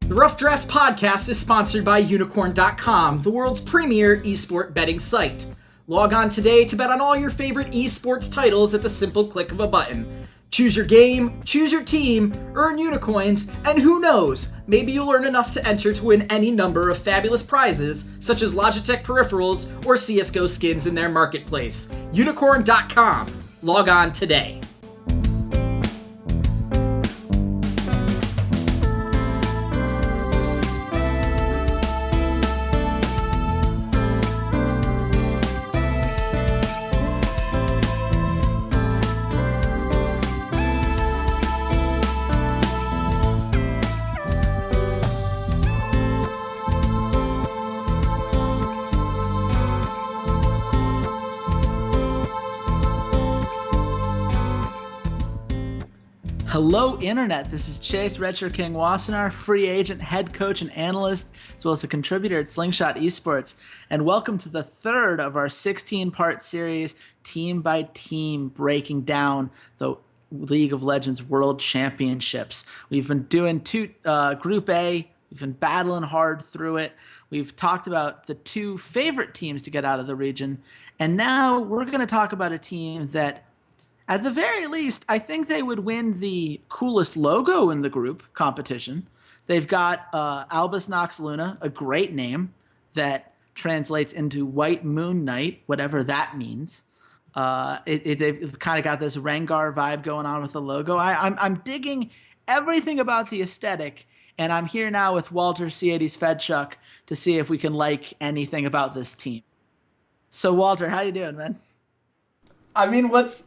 The Rough Drafts podcast is sponsored by Unicorn.com, the world's premier esport betting site. Log on today to bet on all your favorite esports titles at the simple click of a button. Choose your game, choose your team, earn unicoins, and who knows, maybe you'll earn enough to enter to win any number of fabulous prizes, such as Logitech peripherals or CSGO skins in their marketplace. Unicorn.com. Log on today. Hello, Internet. This is Chase Retro King Wassenaar, free agent, head coach, and analyst, as well as a contributor at Slingshot Esports. And welcome to the third of our 16-part series, team by team, breaking down the League of Legends World Championships. We've been doing Group A. We've been battling hard through it. We've talked about the two favorite teams to get out of the region. And now we're going to talk about a team that, at the very least, I think they would win the coolest logo in the group competition. They've got Albus NoX Luna, a great name that translates into White Moon Knight, whatever that means. They've kind of got this Rengar vibe going on with the logo. I'm digging everything about the aesthetic, and I'm here now with Walter C80's Fedchuck to see if we can like anything about this team. So, Walter, how you doing, man? I mean, what's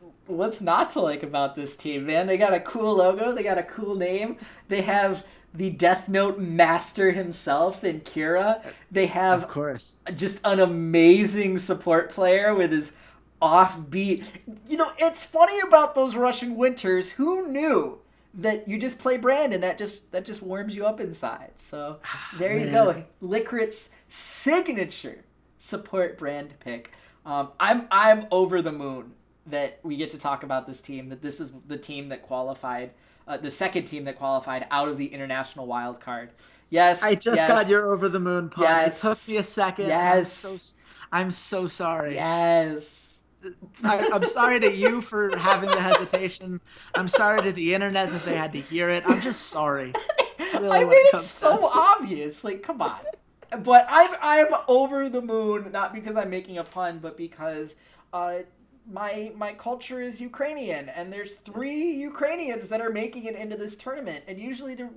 not to like about this team, man? They got a cool logo. They got a cool name. They have the Death Note master himself in Kira. They have, of course, just an amazing support player with his offbeat. You know, it's funny about those Russian winters. Who knew that you just play Brandon? That just warms you up inside. So there you go. Licrit's signature support brand pick. I'm over the moon that we get to talk about this team, that this is the team that qualified, the second team that qualified out of the international wild card. Yes, I just got your over the moon pun. Yes. It took me a second. Yes. I'm so sorry. Yes. I'm sorry to you for having the hesitation. I'm sorry to the internet that they had to hear it. I'm just sorry. It's really it's so obvious. Like, come on. But I'm over the moon, not because I'm making a pun, but because my culture is Ukrainian, and there's 3 Ukrainians that are making it into this tournament. And usually to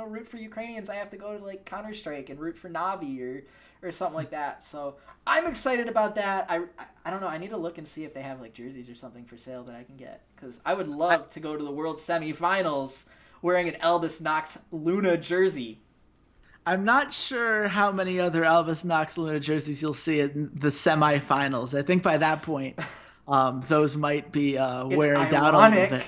root for Ukrainians, I have to go to like Counter-Strike and root for Navi or something like that. So I'm excited about that. I don't know. I need to look and see if they have like jerseys or something for sale that I can get, because I would love to go to the World Semifinals wearing an Albus NoX Luna jersey. I'm not sure how many other Albus NoX Luna jerseys you'll see in the semifinals. I think by that point, those might be wearing down a little bit.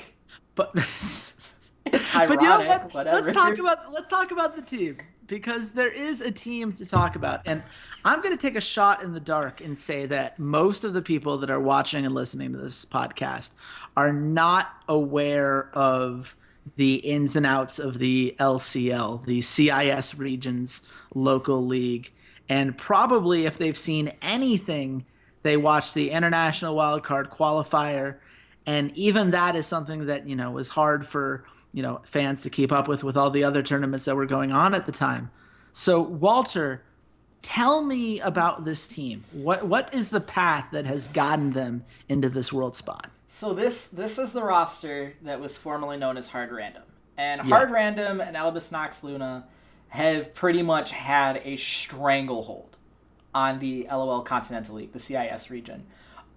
But ironic, but you know what? Whatever. Let's talk about the team, because there is a team to talk about, and I'm going to take a shot in the dark and say that most of the people that are watching and listening to this podcast are not aware of the ins and outs of the LCL, the CIS region's local league. And probably if they've seen anything, they watched the International Wildcard Qualifier. And even that is something that, was hard for, fans to keep up with all the other tournaments that were going on at the time. So, Walter, tell me about this team. What is the path that has gotten them into this world spot? So this is the roster that was formerly known as Hard Random. And Hard Random and Albus NoX Luna have pretty much had a stranglehold on the LOL Continental League, the CIS region,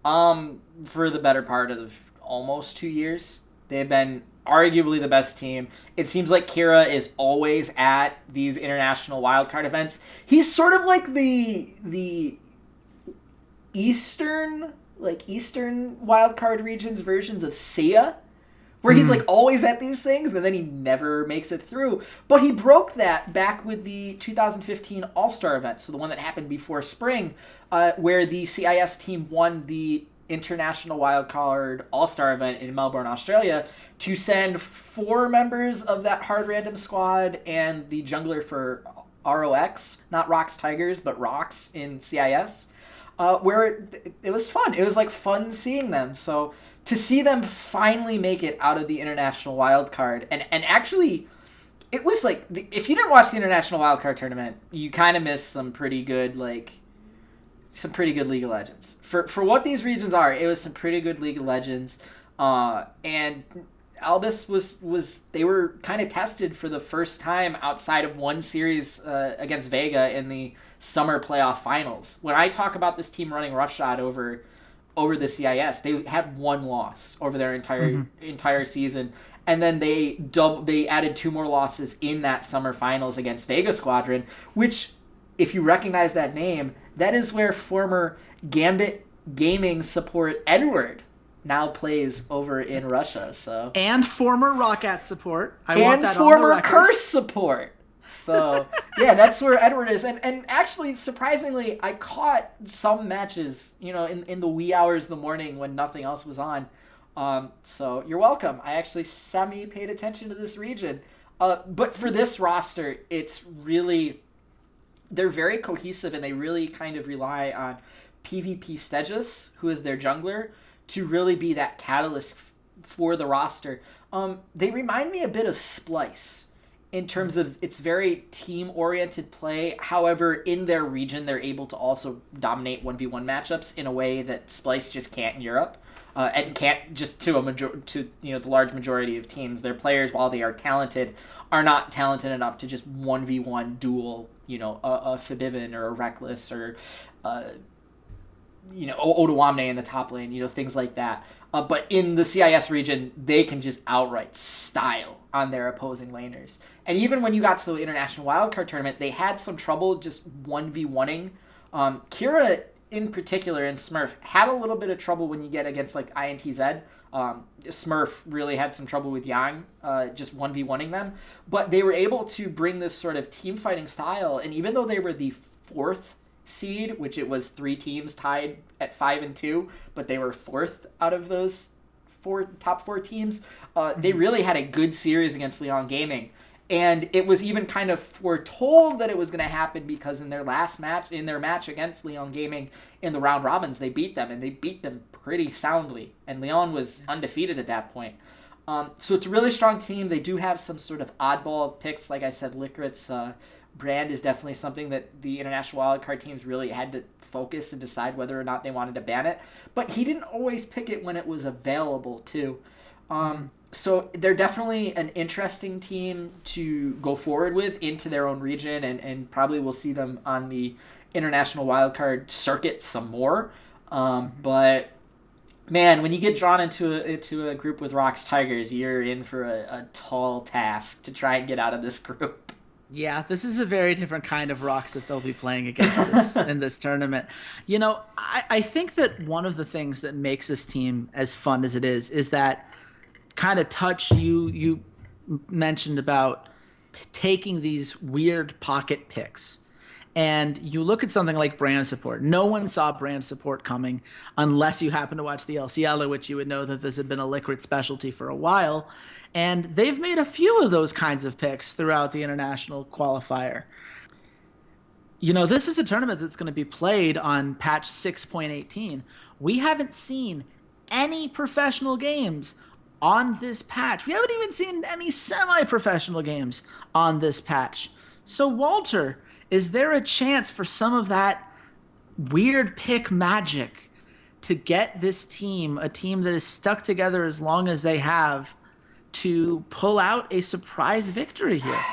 for the better part of almost 2 years. They've been arguably the best team. It seems like Kira is always at these international wildcard events. He's sort of like the Eastern wildcard regions versions of Sia, where he's like always at these things and then he never makes it through. But he broke that back with the 2015 All-Star event, so the one that happened before spring, where the CIS team won the international wildcard all-star event in Melbourne, Australia, to send 4 members of that hard random squad and the jungler for ROX, not Rocks Tigers, but Rocks in CIS, where it was fun. It was like fun seeing them. So to see them finally make it out of the international wildcard, and actually, it was like, if you didn't watch the international wildcard tournament, you kind of missed some pretty good League of Legends. For what these regions are, it was some pretty good League of Legends. And Albus they were kind of tested for the first time outside of one series against Vega in the summer playoff finals. When I talk about this team running roughshod over the CIS, they had 1 loss over their entire season, and then they added 2 more losses in that summer finals against Vega Squadron, which, if you recognize that name, that is where former Gambit Gaming support Edward now plays over in Russia. So, and former Rockat support. I and want that former on the record. Curse support. So yeah, that's where Edward is. And actually, surprisingly, I caught some matches, in the wee hours of the morning when nothing else was on. So you're welcome. I actually semi paid attention to this region. But for this roster, they're very cohesive, and they really kind of rely on PvP Stegus, who is their jungler, to really be that catalyst for the roster. They remind me a bit of Splice in terms of its very team-oriented play. However, in their region, they're able to also dominate 1v1 matchups in a way that Splice just can't in Europe, and can't just to the large majority of teams. Their players, while they are talented, are not talented enough to just 1v1 duel, a Fibivin or a Reckless or Odoamne in the top lane, things like that. But in the CIS region, they can just outright style on their opposing laners. And even when you got to the International Wildcard Tournament, they had some trouble just 1v1ing. Kira, in particular, and Smurf, had a little bit of trouble when you get against, like, INTZ. Smurf really had some trouble with Yang, just 1v1ing them. But they were able to bring this sort of team fighting style, and even though they were the 4th seed, which it was 3 teams tied at 5-2, but they were 4th out of those top 4 teams. They really had a good series against Leon Gaming, and it was even kind of foretold that it was going to happen because in their match against Leon Gaming in the round robins, they beat them, and they beat them pretty soundly, and Leon was undefeated at that point. So it's a really strong team. They do have some sort of oddball picks. Like I said, Licorice's brand is definitely something that the international wildcard teams really had to focus and decide whether or not they wanted to ban it. But he didn't always pick it when it was available, too. So they're definitely an interesting team to go forward with into their own region, and probably we'll see them on the international wildcard circuit some more. But man, when you get drawn into a group with Rocks Tigers, you're in for a tall task to try and get out of this group. Yeah, this is a very different kind of Rocks that they'll be playing against in this tournament. I think that one of the things that makes this team as fun as it is that kind of touch you mentioned about taking these weird pocket picks. And you look at something like brand support. No one saw brand support coming unless you happen to watch the LCL, in which you would know that this had been a Liquid specialty for a while. And they've made a few of those kinds of picks throughout the international qualifier. This is a tournament that's going to be played on patch 6.18. We haven't seen any professional games on this patch. We haven't even seen any semi-professional games on this patch. So, Walter, is there a chance for some of that weird pick magic to get this team, a team that is stuck together as long as they have, to pull out a surprise victory here?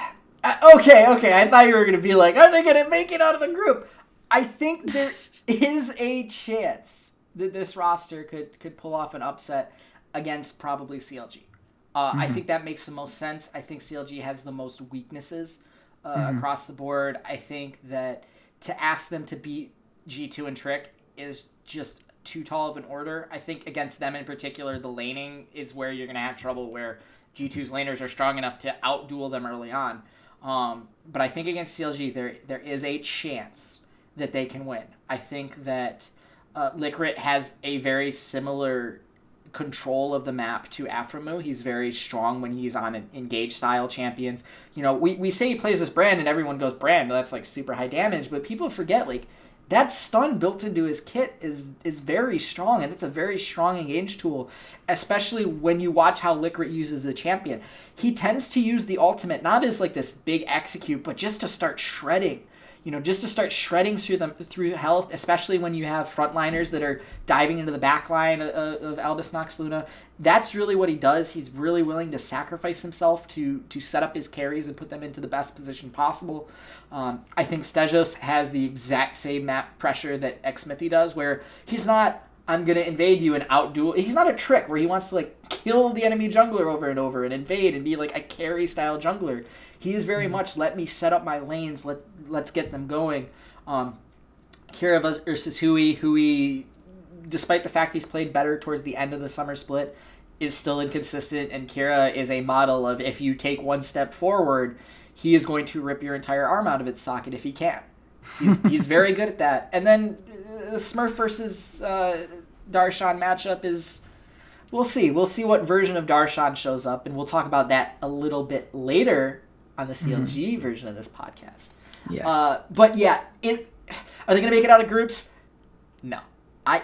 Okay. I thought you were going to be like, are they going to make it out of the group? I think there is a chance that this roster could pull off an upset against probably CLG. I think that makes the most sense. I think CLG has the most weaknesses across the board. I think that to ask them to beat G2 and Trick is just too tall of an order. I think against them in particular, the laning is where you're going to have trouble, where G2's laners are strong enough to outduel them early on. But I think against CLG, there is a chance that they can win. I think that Licorice has a very similar control of the map to Aphromoo. He's very strong when he's on engage style champions. We say he plays this Brand and everyone goes Brand, that's like super high damage, but people forget like that stun built into his kit is very strong, and it's a very strong engage tool, especially when you watch how Licorice uses the champion. He tends to use the ultimate not as like this big execute, but just to start shredding. Just to start shredding through health, especially when you have frontliners that are diving into the backline of Albus NoX Luna. That's really what he does. He's really willing to sacrifice himself to set up his carries and put them into the best position possible. I think Stejos has the exact same map pressure that Xmithy does, where he's not, I'm going to invade you and outduel. He's not a trick where he wants to like kill the enemy jungler over and over and invade and be like a carry style jungler. He is very much, let me set up my lanes, let's get them going. Kira versus Hui, despite the fact he's played better towards the end of the summer split, is still inconsistent, and Kira is a model of if you take one step forward, he is going to rip your entire arm out of its socket if he can. He's very good at that. And then the Smurf versus Darshan matchup is, we'll see. We'll see what version of Darshan shows up, and we'll talk about that a little bit later on the CLG version of this podcast. Yes. But yeah, are they going to make it out of groups? No.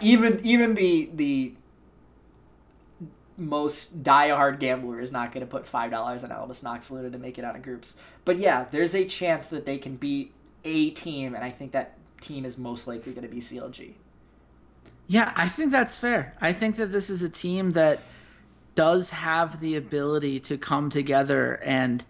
Even the most diehard gambler is not going to put $5 on Albus NoX Luna to make it out of groups. But yeah, there's a chance that they can beat a team, and I think that team is most likely going to be CLG. Yeah, I think that's fair. I think that this is a team that does have the ability to come together and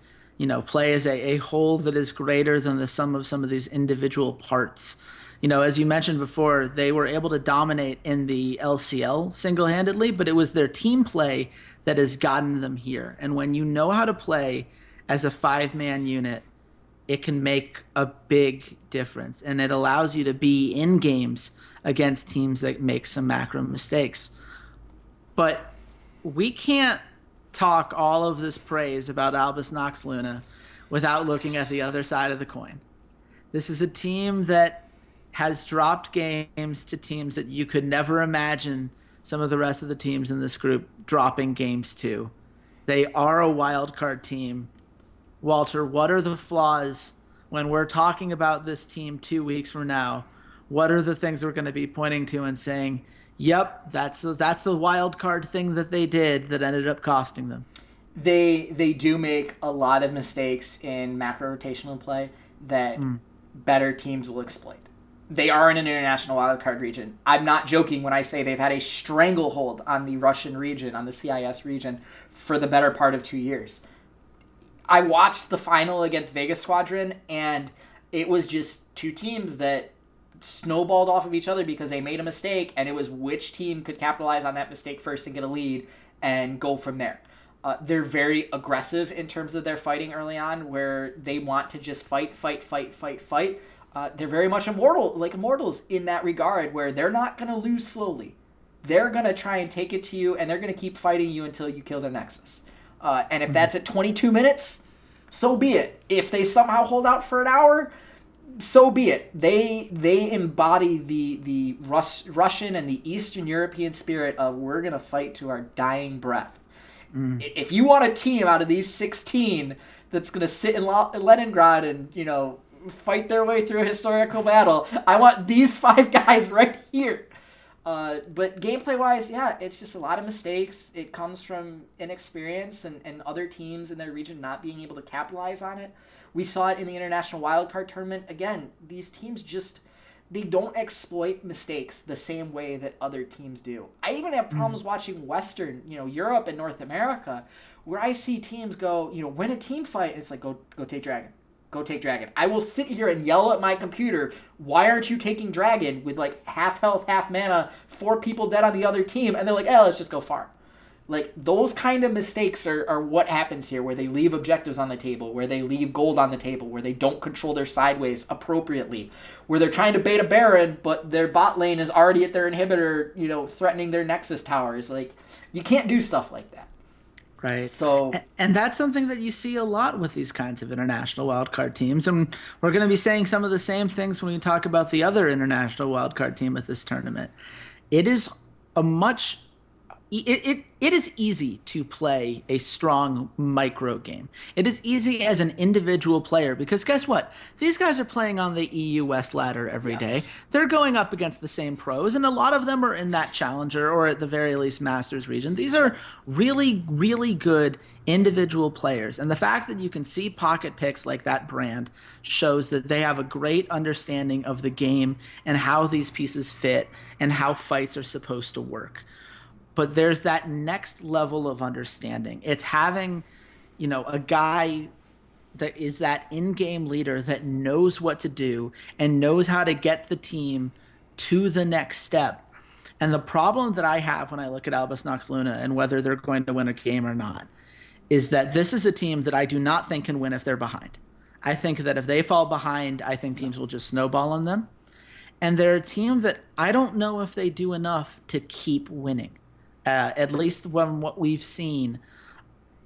play as a whole that is greater than the sum of some of these individual parts. As you mentioned before, they were able to dominate in the LCL single-handedly, but it was their team play that has gotten them here. And when you know how to play as a 5-man unit, it can make a big difference. And it allows you to be in games against teams that make some macro mistakes. But we can't talk all of this praise about Albus NoX Luna without looking at the other side of the coin. This is a team that has dropped games to teams that you could never imagine some of the rest of the teams in this group dropping games to. They are a wildcard team. Walter, what are the flaws when we're talking about this team 2 weeks from now? What are the things we're going to be pointing to and saying, yep, that's the wild card thing that they did that ended up costing them? They do make a lot of mistakes in macro rotational play that better teams will exploit. They are in an international wildcard region. I'm not joking when I say they've had a stranglehold on the Russian region, on the CIS region, for the better part of 2 years. I watched the final against Vegas Squadron, and it was just two teams that snowballed off of each other because they made a mistake, and it was which team could capitalize on that mistake first and get a lead and go from there. They're very aggressive in terms of their fighting early on, where they want to just fight. They're very much immortals in that regard, where they're not going to lose slowly. They're going to try and take it to you, and they're going to keep fighting you until you kill their Nexus. And if that's at 22 minutes, so be it. If they somehow hold out for an hour, so be it. They embody the Russian and the Eastern European spirit of we're going to fight to our dying breath. If you want a team out of these 16 that's going to sit in Leningrad and, fight their way through a historical battle, I want these 5 guys right here. But gameplay-wise, yeah, it's just a lot of mistakes. It comes from inexperience and other teams in their region not being able to capitalize on it. We saw it in the International Wildcard Tournament. Again, these teams they don't exploit mistakes the same way that other teams do. I even have problems watching Western, Europe and North America, where I see teams go, win a team fight, and it's like, go take Dragon. Go take Dragon. I will sit here and yell at my computer, why aren't you taking Dragon with like half health, half mana, 4 people dead on the other team, and they're like, let's just go farm. Like, those kind of mistakes are what happens here, where they leave objectives on the table, where they leave gold on the table, where they don't control their sideways appropriately, where they're trying to bait a Baron, but their bot lane is already at their inhibitor, threatening their Nexus towers. Like, you can't do stuff like that. Right. So And that's something that you see a lot with these kinds of international wildcard teams. And we're going to be saying some of the same things when we talk about the other international wildcard team at this tournament. It is a much it is easy to play a strong micro game. It is easy as an individual player because guess what? These guys are playing on the EU West ladder every day. yes. They're going up against the same pros, and a lot of them are in that challenger or at the very least Masters region. These are really, really good individual players. And the fact that you can see pocket picks like that brand shows that they have a great understanding of the game and how these pieces fit and how fights are supposed to work. But there's that next level of understanding. It's having, a guy that is that in-game leader that knows what to do and knows how to get the team to the next step. And the problem that I have when I look at Albus NoX Luna and whether they're going to win a game or not is that this is a team that I do not think can win if they're behind. I think that if they fall behind, I think teams will just snowball on them. And they're a team that I don't know if they do enough to keep winning. At least from what we've seen,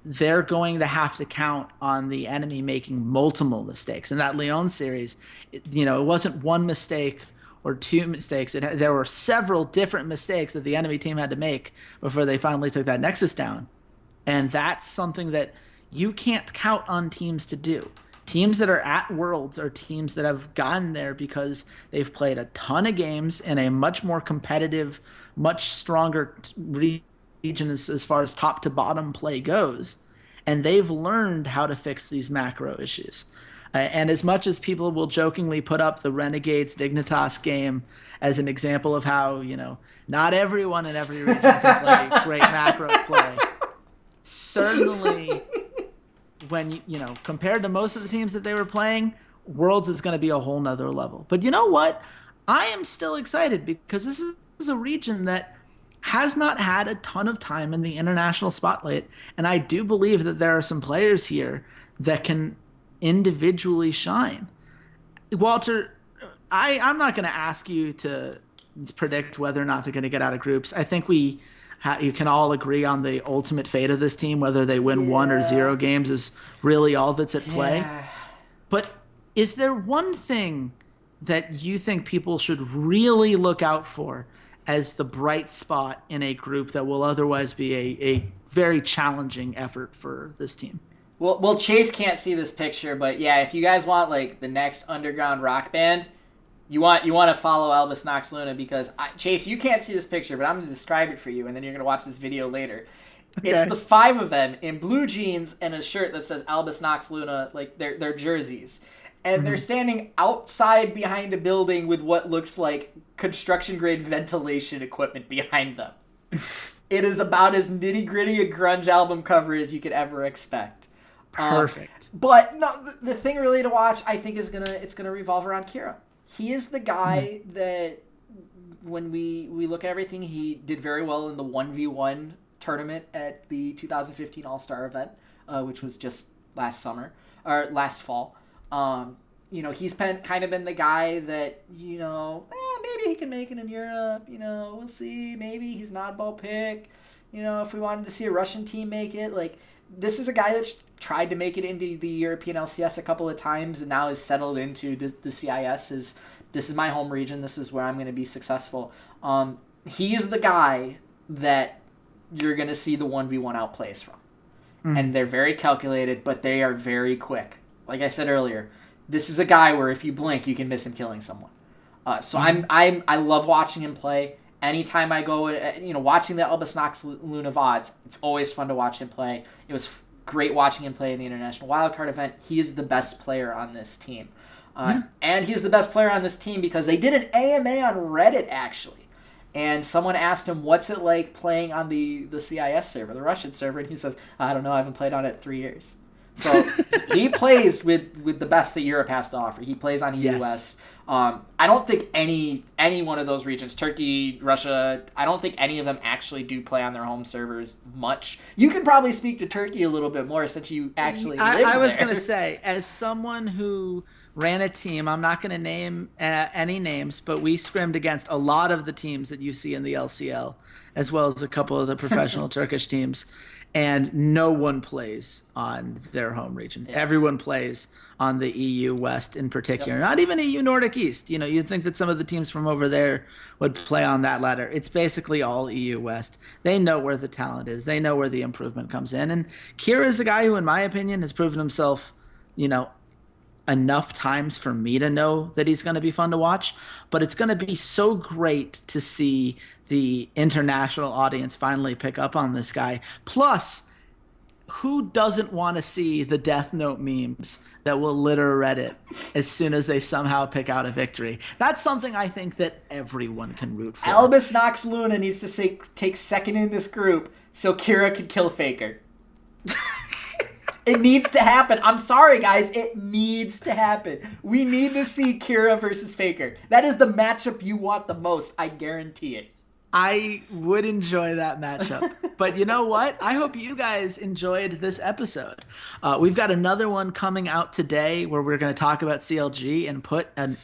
they're going to have to count on the enemy making multiple mistakes. In that Lyon series, it wasn't one mistake or two mistakes. There were several different mistakes that the enemy team had to make before they finally took that Nexus down. And that's something that you can't count on teams to do. Teams that are at Worlds are teams that have gotten there because they've played a ton of games in a much more competitive, much stronger region as far as top to bottom play goes. And they've learned how to fix these macro issues. And as much as people will jokingly put up the Renegades Dignitas game as an example of how, not everyone in every region can play great macro play, certainly when, compared to most of the teams that they were playing, Worlds is going to be a whole nother level. But you know what? I am still excited because this is a region that has not had a ton of time in the international spotlight. And I do believe that there are some players here that can individually shine. Walter, I'm not going to ask you to predict whether or not they're going to get out of groups. I think you can all agree on the ultimate fate of this team, whether they win 1 or 0 games is really all that's at play. Yeah. But is there one thing that you think people should really look out for as the bright spot in a group that will otherwise be a very challenging effort for this team? Well, Chase can't see this picture, but yeah, if you guys want like the next underground rock band, you want to follow Albus NoX Luna because Chase, you can't see this picture, but I'm going to describe it for you, and then you're going to watch this video later. Okay. It's the 5 of them in blue jeans and a shirt that says Albus NoX Luna, like their jerseys. And they're standing outside behind a building with what looks like construction-grade ventilation equipment behind them. It is about as nitty-gritty a grunge album cover as you could ever expect. Perfect. But no, the thing really to watch, I think, it's gonna revolve around Kira. He is the guy that, when we look at everything, he did very well in the 1v1 tournament at the 2015 All-Star event, which was just last fall. He's kind of been the guy that, maybe he can make it in Europe, we'll see. Maybe he's not a oddball pick. If we wanted to see a Russian team make it, like, this is a guy that's tried to make it into the European LCS a couple of times and now is settled into the CIS. This is my home region. This is where I'm going to be successful. He is the guy that you're going to see the 1v1 outplays from. Mm-hmm. And they're very calculated, but they are very quick. Like I said earlier, this is a guy where if you blink, you can miss him killing someone. So I love watching him play. Anytime I go, watching the Albus NoX Luna VODs, it's always fun to watch him play. It was great watching him play in the International Wildcard event. He is the best player on this team. And he's the best player on this team because they did an AMA on Reddit, actually. And someone asked him, what's it like playing on the CIS server, the Russian server? And he says, I don't know, I haven't played on it in 3 years. So he plays with the best that Europe has to offer. He plays on EU West. I don't think any one of those regions, Turkey, Russia, I don't think any of them actually do play on their home servers much. You can probably speak to Turkey a little bit more since you actually live there. I was going to say, as someone who ran a team, I'm not going to name any names, but we scrimmed against a lot of the teams that you see in the LCL, as well as a couple of the professional Turkish teams. and no one plays on their home region. Yeah. Everyone plays on the EU West in particular, not even EU Nordic East. You'd think that some of the teams from over there would play on that ladder. It's basically all EU West. They know where the talent is. They know where the improvement comes in. And Kira is a guy who, in my opinion, has proven himself, enough times for me to know that he's going to be fun to watch. But it's going to be so great to see the international audience finally pick up on this guy. Plus, who doesn't want to see the Death Note memes that will litter Reddit as soon as they somehow pick out a victory? That's something I think that everyone can root for. Albus NoX Luna needs to take second in this group so Kira could kill Faker. It needs to happen. I'm sorry, guys. It needs to happen. We need to see Kira versus Faker. That is the matchup you want the most. I guarantee it. I would enjoy that matchup. But you know what? I hope you guys enjoyed this episode. We've got another one coming out today where we're going to talk about CLG and put a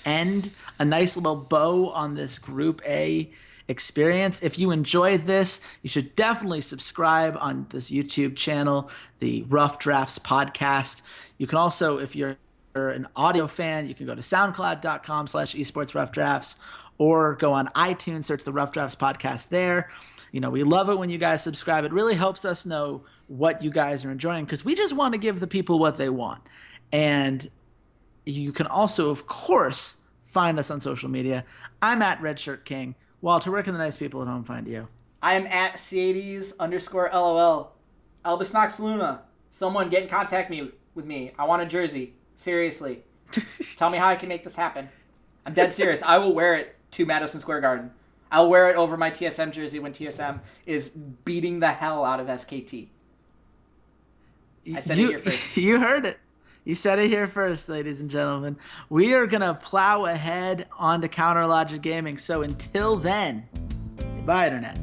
nice little bow on this Group A experience. If you enjoyed this, you should definitely subscribe on this YouTube channel, the Rough Drafts Podcast. You can also, if you're an audio fan, you can go to soundcloud.com/esportsroughdrafts or go on iTunes, search the Rough Drafts Podcast there. We love it when you guys subscribe. It really helps us know what you guys are enjoying because we just want to give the people what they want. And you can also, of course, find us on social media. I'm at Redshirt King. Walter, where can the nice people at home find you? I am at C80s_LOL. Albus NoX Luna. Someone get in contact with me. I want a jersey. Seriously. Tell me how I can make this happen. I'm dead serious. I will wear it to Madison Square Garden. I'll wear it over my TSM jersey when TSM is beating the hell out of SKT. I said it here first. You heard it. You said it here first, ladies and gentlemen. We are going to plow ahead onto Counter Logic Gaming. So until then, goodbye, Internet.